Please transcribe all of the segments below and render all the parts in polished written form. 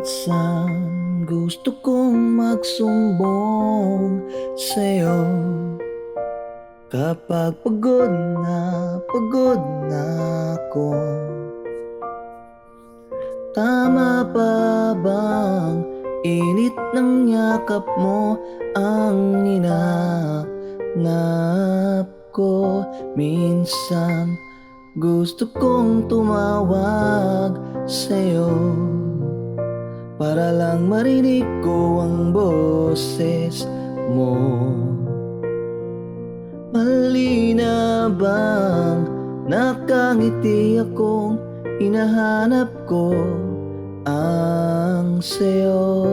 Minsan gusto kong magsumbong sa'yo kapag pagod na ako. Tama pa bang init ng yakap mo ang hinahanap ko? Minsan gusto kong tumawag sa'yo para lang marinig ko ang boses mo. Mali na bang nakangiti akong hinahanap ko ang sayo?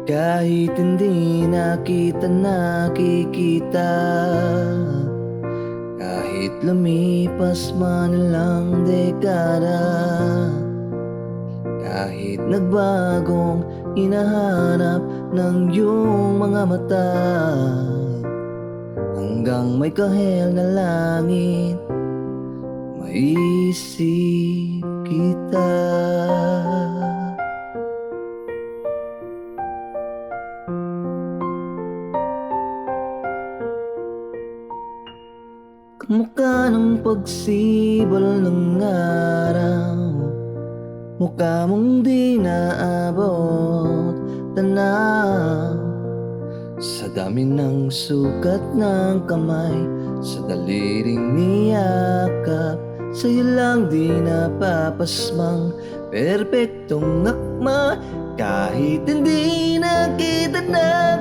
Kahit hindi nakikita, kahit lumipas man lang dekada, kahit nagbagong hinahanap ng iyong mga mata, hanggang may kahel na langit, maisip kita. Kamukha ng pagsibol ng araw, mukha mong di naabot tanaw. Sa dami ng sukat ng kamay, sa daliring niyakap, sa'yo lang di napapasmang perpektong akma. Kahit hindi nakikita,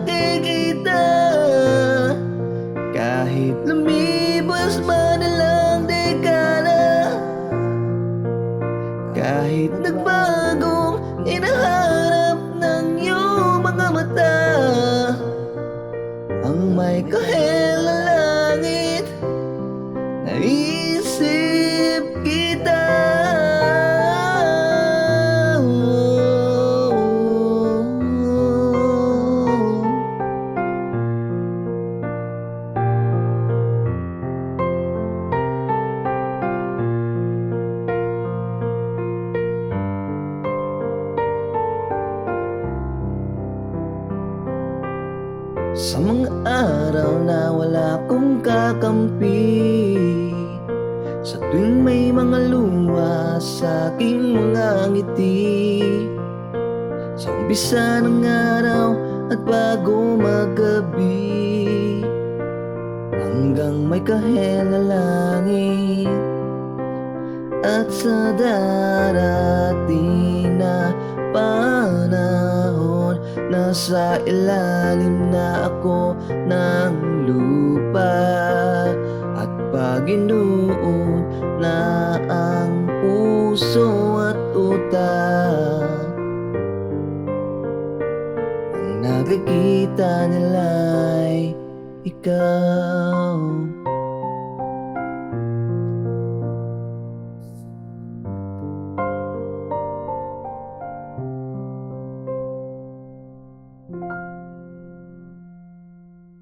kahit lumipas man lang dekada, kahit nagbagong hinahanap ng iyong mga mata, ang may kahel na langit, naisip kita. Sa mga araw na wala kong kakampi, sa tuwing may mga luha sa aking mga ngiti, sa umpisa ng araw at bago magabi, hanggang may kahel na langit, at sa darating na panahon, nasa ilalim na ako ng lupa, at Panginoon na ang puso at utak. Ang nakikita nila'y ikaw.